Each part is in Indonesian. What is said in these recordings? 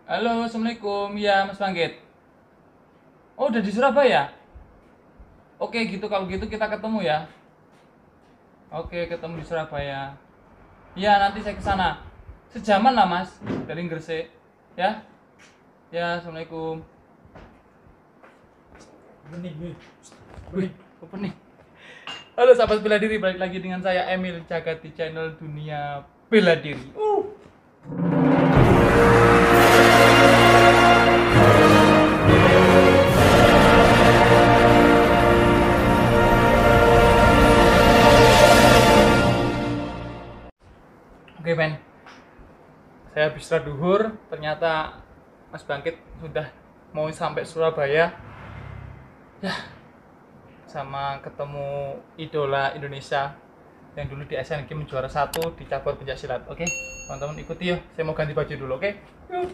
Halo, Assalamualaikum. Ya, Mas Bangkit. Oh, udah di Surabaya? Oke, gitu. Kalau gitu kita ketemu ya. Oke, ketemu di Surabaya. Ya, nanti saya ke sana. Sejaman lah, Mas, dari Gresik. Ya? Ya, Assalamualaikum. Wih, apa nih? Halo sahabat bela diri, balik lagi dengan saya Emil Jagat di channel Dunia Bela Diri. Oke men, saya habis istirahat duhur, ternyata Mas Bangkit sudah mau sampai Surabaya. Ya, sama ketemu idola Indonesia yang dulu di Asian Games juara 1 di cabur pencaksilat. Oke, teman-teman ikuti yuk. Saya mau ganti baju dulu, oke? Yuk.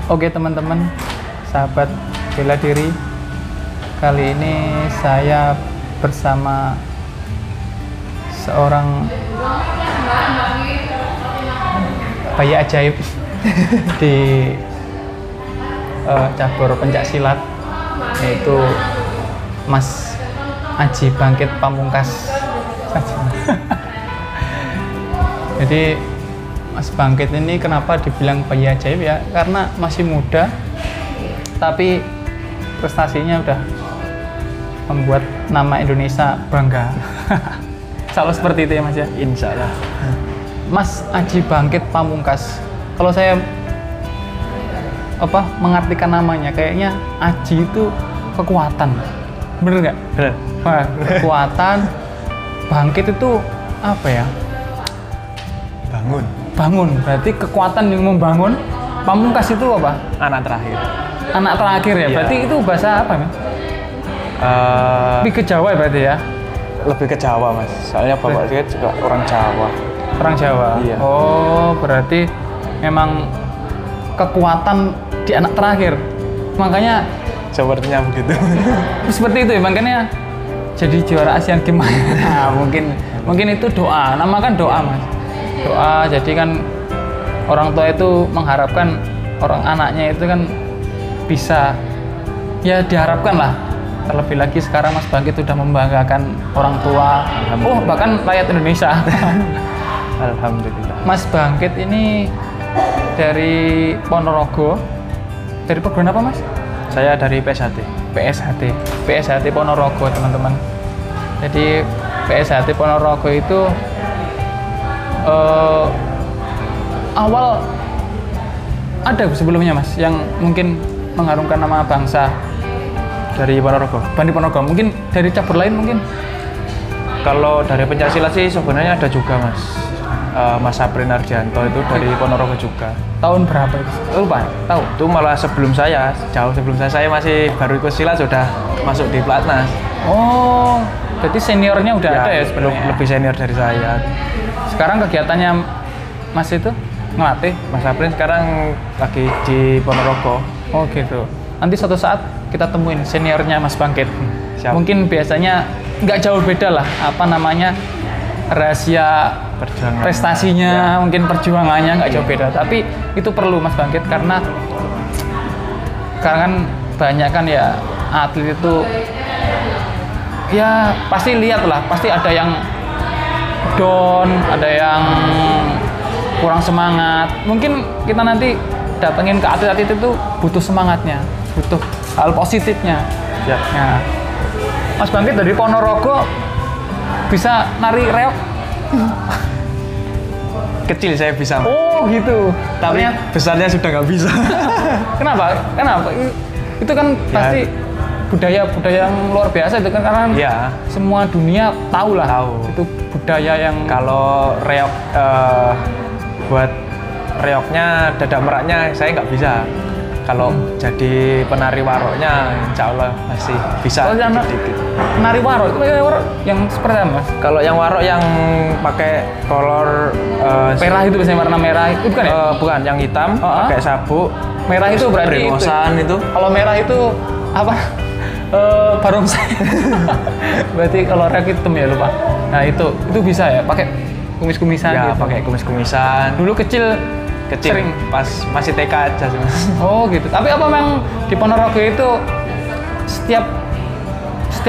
Oke teman-teman, sahabat bela diri, kali ini saya bersama seorang bayi ajaib di cabur pencaksilat, yaitu Mas Aji Bangkit Pamungkas. Jadi Mas Bangkit ini kenapa dibilang bayi ajaib ya? Karena masih muda, tapi prestasinya udah membuat nama Indonesia bangga. Selalu seperti itu ya Mas ya? Insya Allah. Mas Aji Bangkit Pamungkas. Kalau saya mengartikan namanya, kayaknya Aji itu kekuatan. Bener nggak? Bener. Wah, kekuatan. Bangkit itu apa ya? Bangun, berarti kekuatan yang membangun. Pamungkas itu apa? Anak terakhir. Anak terakhir ya? Iya. Berarti itu bahasa apa Mas? Lebih ke Jawa ya berarti ya? Lebih ke Jawa Mas, soalnya bapak saya juga orang Jawa. Orang Jawa? Iya. Oh, berarti memang kekuatan di anak terakhir. Makanya Sepertinya begitu. seperti itu ya, makanya jadi juara Asian Games. Nah, mungkin itu doa, namakan doa Mas. Doa, jadi kan orang tua itu mengharapkan orang anaknya itu kan bisa, ya diharapkan lah. Terlebih lagi sekarang Mas Bangkit sudah membanggakan orang tua, bahkan rakyat Indonesia. Alhamdulillah. Mas Bangkit ini dari Ponorogo, dari perguruan apa Mas? Saya dari PSHT. PSHT Ponorogo teman-teman. Jadi PSHT Ponorogo itu awal ada sebelumnya Mas yang mungkin mengharumkan nama bangsa Dari Ponorogo. Bandi Ponorogo, mungkin dari cabur lain mungkin. Kalau dari pencaksilat sih sebenarnya ada juga Mas. Mas Saprin Ardianto itu dari Ponorogo juga. Tahun berapa itu? Lupa, tahu? Itu malah sebelum saya, jauh sebelum saya masih baru ikut silat sudah masuk di pelatnas. Oh, jadi seniornya udah ada ya sebenarnya. Lebih senior dari saya. Sekarang kegiatannya Mas itu ngelatih? Mas Saprin sekarang lagi di Ponorogo. Oh gitu. Nanti suatu saat kita temuin seniornya Mas Bangkit. Siap. Mungkin biasanya nggak jauh beda lah, rahasia Perjuangan. prestasinya, mungkin perjuangannya nggak jauh beda. Tapi itu perlu Mas Bangkit karena kan banyak kan ya atlet itu ya pasti lihat lah, pasti ada yang down, ada yang kurang semangat. Mungkin kita nanti datengin ke atlet-atlet itu butuh semangatnya, butuh hal positifnya. Siap. Nah, Mas Bangkit dari Ponorogo bisa nari reok? Kecil saya bisa. Oh gitu. Tapi besarnya sudah nggak bisa. Kenapa? Itu kan pasti budaya yang luar biasa itu kan, karena Iya. semua dunia tahu lah. Tahu. Itu budaya yang Kalau reok buat reoknya, dadak meraknya saya nggak bisa. Kalau jadi penari waroknya, insya Allah masih bisa. Kalau yang dikit-dikit. penari warok itu warok yang seperti apa mas? Kalau yang warok yang pakai kolor Merah itu biasanya warna merah itu bukan ya? bukan, yang hitam, Oh, pakai sabuk. Merah itu berarti itu. Brengosan itu. Kalau merah itu apa? Barongsai. Berarti kalau reok hitam ya lupa. Nah itu bisa ya pakai kumis-kumisan Ya, gitu. pakai kumis-kumisan. Dulu kecil sering. Pas masih TK aja sih mas. Oh gitu. Tapi apa memang di Ponorogo itu setiap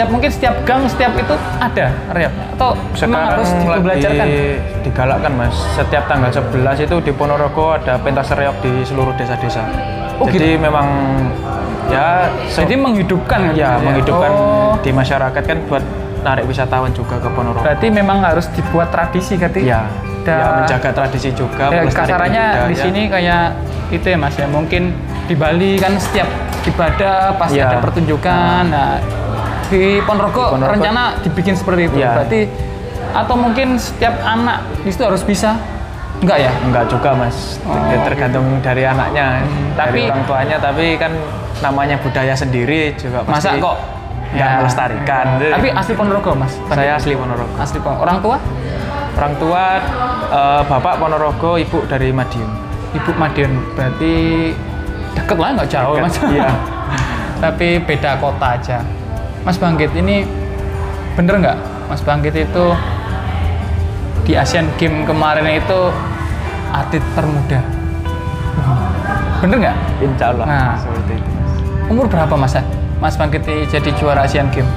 mungkin setiap gang setiap itu ada reoknya atau memang Sekarang harus lagi dibelajarkan? digalakkan mas. Setiap tanggal 11 itu di Ponorogo ada pentas reok di seluruh desa-desa. Oh, Jadi memang ya Jadi menghidupkan ya gitu menghidupkan Oh, di masyarakat kan buat narik wisatawan juga ke Ponorogo. berarti memang harus dibuat tradisi kan? Ya, menjaga tradisi juga. Ya, melestarikan kasarannya di budaya. sini kayak itu ya mas ya, mungkin di Bali kan setiap ibadah pasti Ya. ada pertunjukan. Nah di Ponorogo rencana dibikin seperti itu. Ya. Berarti atau mungkin setiap anak di situ harus bisa? Enggak ya? Enggak juga mas, tergantung dari anaknya, dari Tapi- orang tuanya. Tapi kan namanya budaya sendiri juga pasti Masa kok nggak melestarikan. Tapi asli Ponorogo mas? Saya asli Ponorogo. Asli Ponorogo. Orang tua? Orang tua bapak Ponorogo, ibu dari Madiun. Ibu Madiun. Berarti deket lah, nggak jauh Dekat, mas. iya. Tapi beda kota aja. Mas Banggit ini bener nggak? Mas Banggit itu di Asian Games kemarin itu atlet termuda. Bener nggak? Insya Allah. Nah. Seperti itu. Umur berapa mas? Mas Banggit jadi juara Asian Games?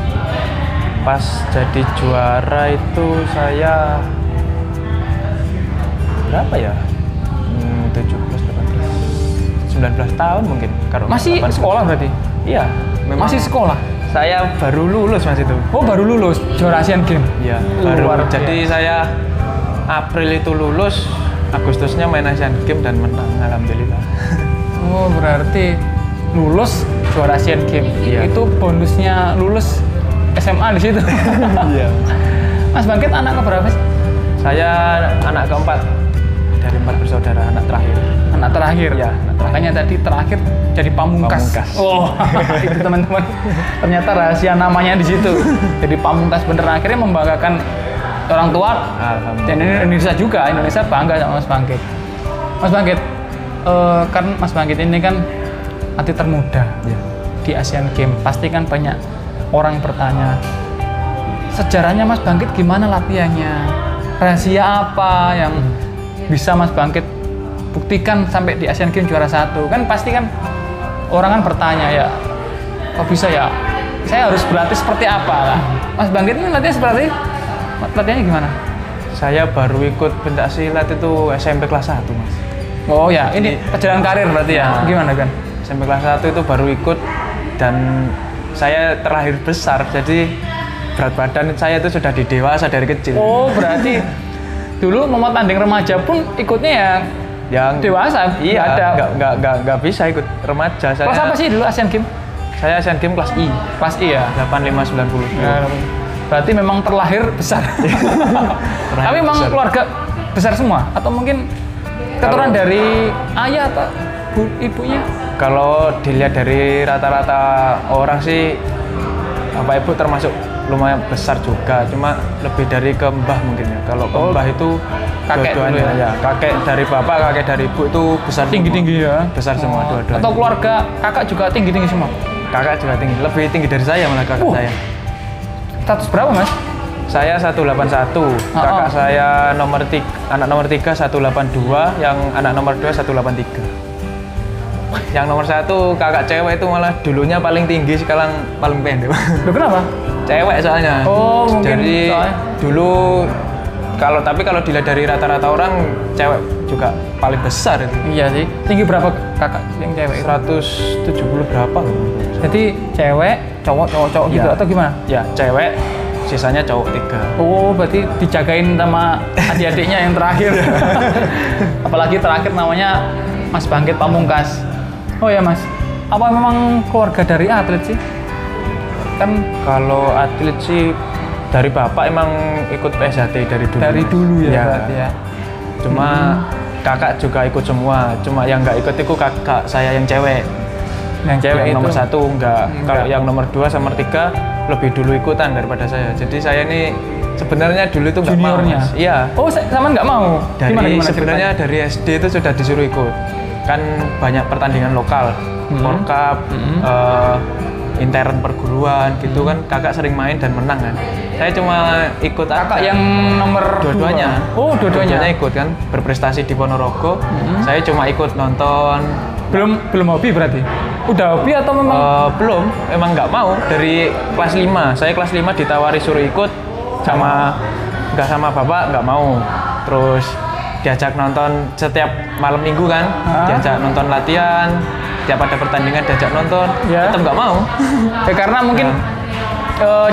Pas jadi juara itu saya berapa ya? 17, 18, 19 tahun mungkin. Kalau Masih 18. sekolah berarti? Iya. Memang Masih sekolah? saya baru lulus mas itu. Oh baru lulus juara Asian Games? Iya. Luar Baru. biasa. Jadi saya April itu lulus, Agustusnya main Asian Games dan menang. Alhamdulillah. Oh berarti lulus juara Asian Games. Iya. Itu bonusnya lulus SMA di situ. Iya. Mas Banggit anak keberapa sih? Saya anak keempat dari 4 bersaudara, anak terakhir. Anak terakhir. Iya, anak terakhir. Makanya tadi terakhir jadi pamungkas. Pamungkas. Oh, itu teman-teman. Ternyata rahasia namanya di situ. Jadi pamungkas bener, akhirnya membanggakan orang tua dan Indonesia juga. Indonesia bangga sama Mas Banggit. Mas Banggit, kan Mas Banggit ini kan atlet termuda Iya. di Asian Games. Pasti kan banyak orang bertanya, sejarahnya Mas Banggit gimana latihannya? Rahasia apa yang bisa Mas Banggit buktikan sampai di Asian Games juara 1? Kan pasti kan orang kan bertanya ya, kok bisa ya? Saya harus berlatih seperti apa lah? Mas Banggit ini latihannya gimana? Saya baru ikut pencaksilat itu SMP kelas 1 mas. Oh ya, ini perjalanan karir berarti ya? Nah. Gimana kan? SMP kelas 1 itu baru ikut dan saya terlahir besar, jadi berat badan saya itu sudah di dewasa dari kecil. Oh berarti dulu mau tanding remaja pun ikutnya ya Yang dewasa? Iya, Nggak ada. nggak bisa ikut remaja. Kelas apa sih dulu Asian Games? Saya Asian Games kelas I, Kelas I ya? 8590. Ya, berarti memang terlahir besar. Tapi memang besar. keluarga besar semua? Atau mungkin keturunan dari ayah atau ibunya? Kalau dilihat dari rata-rata orang sih, bapak ibu termasuk lumayan besar juga, cuma lebih dari ke mbah mungkin ya. Kalau ke mbah itu kakek dua-duanya dulu ya? ya, kakek dari bapak, kakek dari ibu itu besar Tinggi-tinggi semua. ya? Besar semua Oh. dua-duanya. Atau keluarga kakak juga tinggi-tinggi semua? Kakak juga tinggi, lebih tinggi dari saya malah kakak saya. Status berapa mas? Saya 181, kakak saya anak nomor 3 182, yang anak nomor 2 183. Yang nomor 1 kakak cewek itu malah dulunya paling tinggi, sekarang paling pendek. Loh kenapa? Cewek soalnya. Oh, mungkin Jadi soalnya. dulu tapi kalau dilihat dari rata-rata orang, cewek juga paling besar itu. Iya sih. Tinggi berapa kakak yang cewek itu? 170 berapa? Jadi cewek, cowok gitu Iya. atau gimana? Ya, cewek, sisanya cowok 3. Oh, berarti dijagain sama adik-adiknya yang terakhir. Apalagi terakhir namanya Mas Banggit Pamungkas. Oh ya Mas, apa memang keluarga dari atlet sih? Kan Kalau atlet sih dari bapak emang ikut PSHT dari dulu. dari dulu ya, Ya. berarti ya. Cuma kakak juga ikut semua. Cuma yang nggak ikut itu kakak saya yang cewek. Yang cewek Yang itu nomor 1 enggak. Kalau Enggak. yang nomor 2 sama 3 lebih dulu ikutan daripada saya. Jadi saya ini sebenarnya dulu itu nggak mau. Juniornya? Mas. Iya. Oh, sama nggak mau? Dari sebenarnya dari SD itu sudah disuruh ikut. Kan banyak pertandingan lokal, World Cup, intern perguruan gitu kan. Kakak sering main dan menang kan. Saya cuma ikut Kakak aja. yang nomor Dua-duanya. Oh, dua-duanya. Ikut kan, berprestasi di Ponorogo. Saya cuma ikut nonton. Belum hobi berarti? Udah hobi atau memang? Belum, emang nggak mau. Dari kelas 5, saya kelas 5 ditawari suruh ikut nggak sama bapak, nggak mau. Terus diajak nonton setiap malam minggu kan, diajak nonton latihan, tiap ada pertandingan diajak nonton, tetap nggak mau. Ya karena mungkin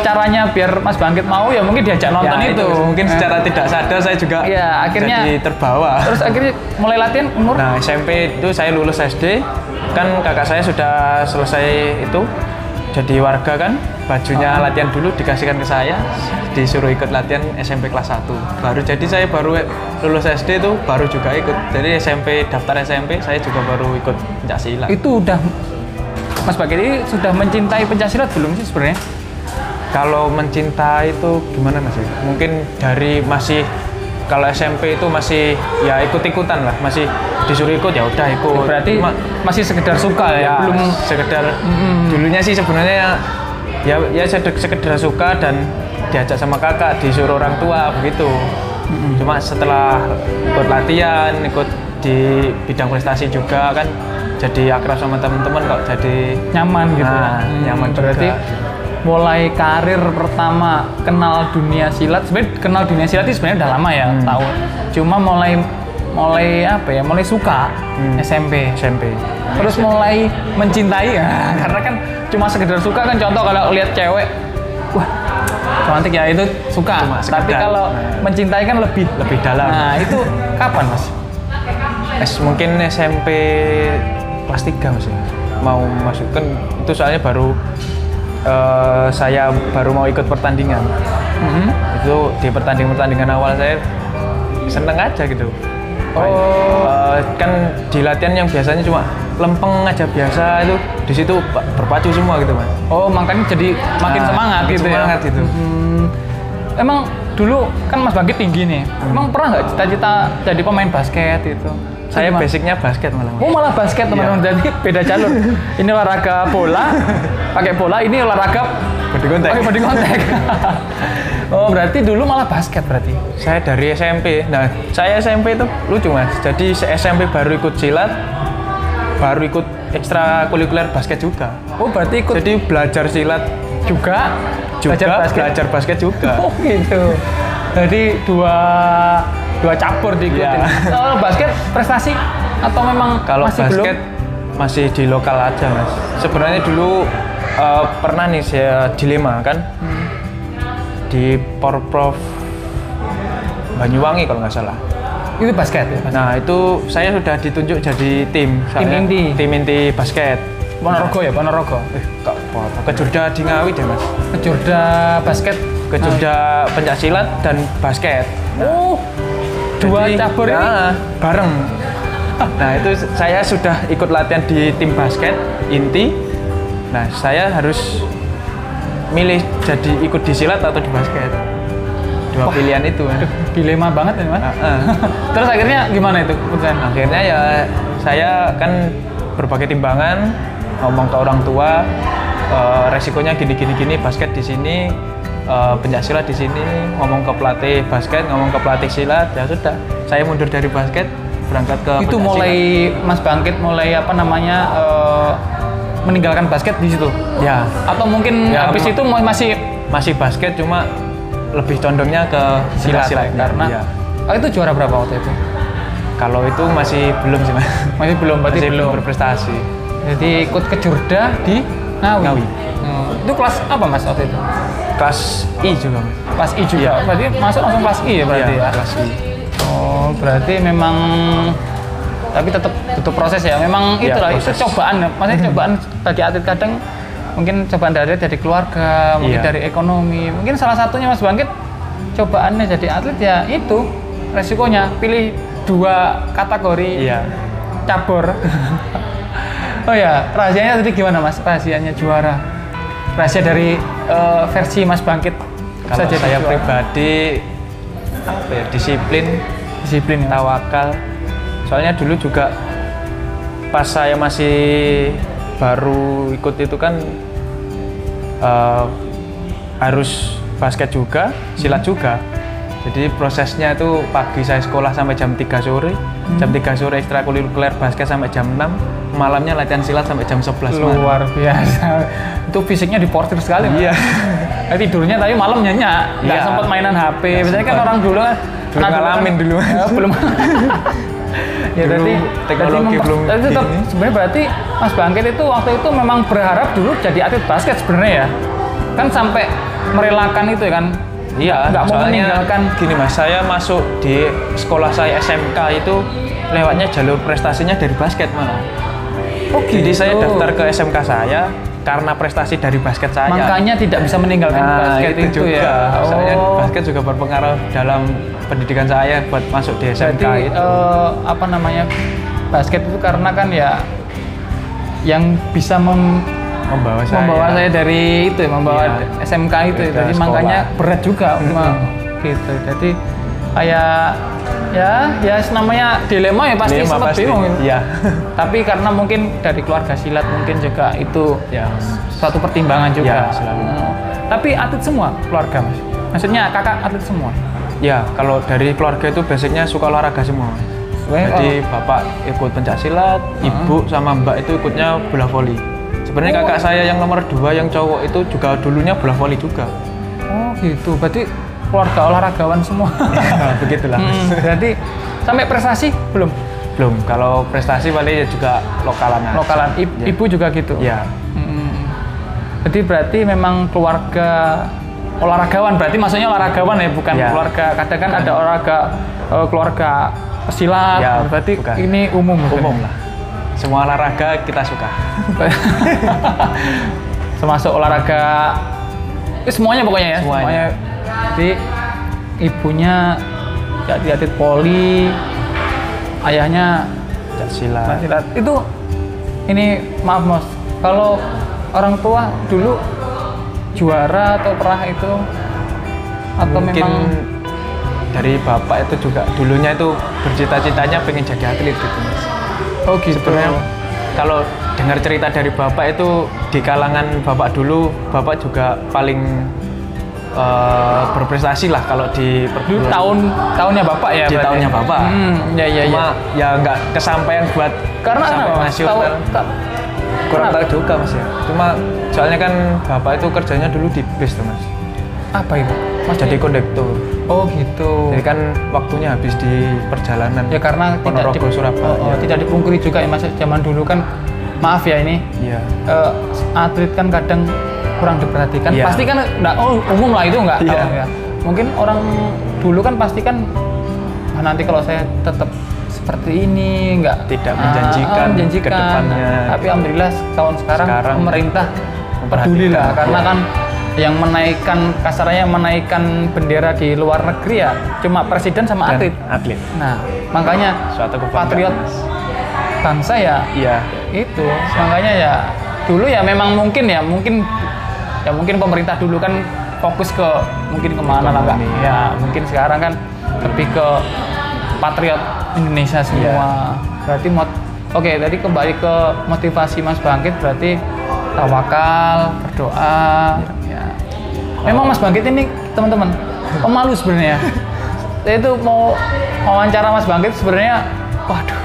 caranya biar Mas Bangkit mau ya mungkin diajak nonton Ya, itu. mungkin secara tidak sadar saya juga akhirnya jadi terbawa. Terus akhirnya mulai latihan umur? Nah, SMP itu saya lulus SD, kan kakak saya sudah selesai itu jadi warga kan, bajunya latihan dulu dikasihkan ke saya, disuruh ikut latihan SMP kelas 1. Saya baru lulus SD itu baru juga ikut. Jadi daftar SMP saya juga baru ikut pencaksilat. Itu udah Mas Bangkit ini sudah mencintai pencaksilat belum sih sebenarnya? Kalau mencintai itu gimana Mas? Mungkin dari kalau SMP itu masih ya ikut-ikutan lah, masih disuruh ikut ya udah ikut. Berarti masih sekedar suka ya, belum sekedar dulunya sih sebenarnya ya sekedar suka dan diajak sama kakak, disuruh orang tua begitu. Cuma setelah ikut latihan, ikut di bidang prestasi juga kan jadi akrab sama teman-teman kok, jadi nyaman gitu. Nyaman berarti juga. Mulai karir pertama kenal dunia silat, sebenarnya kenal dunia silat itu sebenarnya udah lama ya, tahun. Cuma mulai suka SMP. Terus mulai mencintai ya, karena kan cuma sekedar suka kan, contoh kalau lihat cewek, wah cantik ya itu suka. Tapi kalau mencintai kan lebih dalam. Nah, itu kapan, Mas? Mungkin SMP kelas 3 Mas ya. Mau masuk kan itu soalnya baru saya baru mau ikut pertandingan. Itu di pertandingan awal saya seneng aja gitu. Kan di latihan yang biasanya cuma lempeng aja biasa, itu di situ berpacu semua gitu Mas. Oh, makanya jadi makin semangat gitu semangat ya. Gitu. Emang dulu kan Mas Bangkit tinggi nih. Emang pernah nggak cita-cita jadi pemain basket itu? Saya basicnya basket malah. Oh, malah basket teman-teman. Jadi beda jalur. Ini olahraga bola, pakai bola. Ini olahraga body contact. Oh, berarti dulu malah basket berarti? Saya dari SMP. Nah, saya SMP itu lucu Mas. Jadi SMP baru ikut silat, baru ikut ekstrakurikuler basket juga. Oh, berarti ikut. Jadi belajar silat juga belajar basket juga. Oh, gitu. Jadi dua cabur diikutin. Kalau basket prestasi atau memang kalau masih basket belum? Masih di lokal aja Mas. Sebenarnya dulu pernah nih saya dilema kan di Porprov Banyuwangi kalau nggak salah. Itu basket ya? Nah itu saya sudah ditunjuk jadi tim inti basket. Ponorogo ya, Ponorogo. Kejurda di Ngawi deh Mas. Kejurda basket. Kejurda pencaksilat dan basket. Oh, dua cabur ini bareng. Nah itu saya sudah ikut latihan di tim basket inti. Nah saya harus milih jadi ikut di silat atau di basket. Dua pilihan itu. Dilema banget ya Mas. Terus akhirnya gimana itu keputusan? Akhirnya ya saya kan berbagai timbangan, ngomong ke orang tua, resikonya gini basket di sini, pencaksilat di sini, ngomong ke pelatih basket, ngomong ke pelatih silat, ya sudah saya mundur dari basket berangkat ke itu mulai Mas Bangkit mulai meninggalkan basket di situ ya, atau mungkin ya, habis itu masih basket cuma lebih condongnya ke silat karena itu juara berapa waktu itu? Kalau itu masih belum sih Mas. Masih belum, berarti belum berprestasi. Jadi ikut Kejurda di Ngawi. Itu kelas apa Mas waktu itu? Kelas I juga Mas. Kelas I juga. Berarti masuk langsung kelas I ya berarti ya? Kelas I. Oh, berarti memang tapi tetap butuh proses ya. Memang itulah itu cobaan. Maksudnya cobaan bagi atlet kadang mungkin cobaan dari keluarga, mungkin dari ekonomi. Mungkin salah satunya Mas Bangkit cobaannya jadi atlet ya itu resikonya pilih 2 kategori Iya. cabur. Oh ya, rahasianya tadi gimana Mas? Rahasianya juara. Rahasia dari versi Mas Bangkit. Kalau Bisa jadi saya juara. pribadi apa ya, disiplin, Disiplin ya, Mas? tawakal. Soalnya dulu juga pas saya masih baru ikut itu kan harus basket juga, silat juga. Jadi prosesnya itu pagi saya sekolah sampai jam 3 sore, jam 3 sore ekstrakurikuler basket sampai jam 6, malamnya latihan silat sampai jam 11 malam. Luar biasa. Itu fisiknya diportir sekali. Iya. Tidurnya tapi malam nyenyak, nggak Iya. sempat mainan HP. Biasanya kan sempet. orang dulu kan Belum ngalamin dulu. Ya, belum. Ya Dulu berarti teknologi belum tapi tetap gini. sebenarnya berarti Mas Bangkit itu waktu itu memang berharap dulu jadi atlet basket sebenarnya ya. Kan sampai merelakan itu ya kan. Iya, Nggak mau soalnya meninggalkan. gini Mas, saya masuk di sekolah saya SMK itu lewatnya jalur prestasinya dari basket malah. Oh, Jadi saya gitu. daftar ke SMK saya karena prestasi dari basket saya. Makanya tidak bisa meninggalkan basket itu juga. ya. Soalnya basket juga berpengaruh dalam pendidikan saya buat masuk di SMK Berarti itu. apa namanya, basket itu karena kan ya yang bisa Membawa saya dari itu ya, membawa Iya. SMK itu ya. Beda Jadi sekolah. makanya berat juga gitu. Jadi kayak ya namanya dilema ya pasti Dilema sempat pasti. bingung gitu. Iya. Tapi karena mungkin dari keluarga silat mungkin juga itu Ya. suatu pertimbangan juga. Ya, selalu. Tapi atlet semua keluarga Mas. Maksudnya kakak atlet semua. Ya, kalau dari keluarga itu basicnya suka olahraga semua. Jadi bapak ikut pencak silat, ibu sama mbak itu ikutnya bola voli. Sebenarnya kakak saya yang nomor 2 yang cowok itu juga dulunya bola voli juga. Oh gitu. Berarti keluarga olahragawan semua. Ya, begitulah. Berarti sampai prestasi belum? Belum. Kalau prestasi paling ya juga lokalan. aja. Lokalan. Ya. Ibu juga gitu. Ya. Jadi berarti memang keluarga olahragawan. Berarti maksudnya olahragawan ya, bukan Ya. keluarga. Kadang kan ada olahraga keluarga pesilat. Ya, Berarti bukan. ini umum. Umum lah. Semua olahraga kita suka. Termasuk olahraga semuanya pokoknya ya. Semuanya. Jadi ibunya jadi atlet poli, ayahnya Pencak silat. silat. Itu ini maaf Mas, kalau orang tua dulu juara atau pernah itu atau Mungkin memang dari bapak itu juga dulunya itu bercita-citanya pengen jadi atlet gitu Mas. oh gitu. Sebenarnya kalau dengar cerita dari bapak itu di kalangan bapak dulu, bapak juga paling berprestasi lah kalau di Dulu perguruan. tahunnya bapak ya. Di berarti? tahunnya bapak. Ya. Cuma ya nggak kesampaian buat Karena sampai kenapa, Mas? nasional. Kurang kenapa? tahu juga Mas ya. Cuma soalnya kan bapak itu kerjanya dulu di bis tuh Mas. Apa itu? Mas Jadi kondektur. oh gitu. Jadi kan waktunya habis di perjalanan. Ya karena Ponorogo Surabaya. tidak dipungkiri juga ya Mas, zaman dulu kan maaf ya ini Iya. atlet kan kadang kurang diperhatikan. Iya. Pasti kan umum lah itu nggak Iya. tahu ya. Mungkin orang dulu kan pasti kan nanti kalau saya tetap seperti ini nggak Tidak menjanjikan ke depannya. Tapi alhamdulillah tahun sekarang pemerintah peduli lah memperhatikan. karena Iya. kan yang menaikkan kasarnya menaikkan bendera di luar negeri ya cuma presiden sama Dan atlet. atlet. Nah, makanya Suatu kebanggaan, patriot Mas. bangsa ya Iya. itu. Makanya ya dulu ya memang mungkin pemerintah dulu kan fokus ke mungkin kemana lah Kak. Ekonomi. Ya mungkin sekarang kan lebih ke patriot Indonesia semua. Iya. Berarti oke, tadi kembali ke motivasi Mas Bangkit berarti tawakal, berdoa. Ya. Memang Mas Bangkit ini teman-teman pemalu sebenarnya. Saya itu mau wawancara Mas Bangkit sebenarnya, waduh,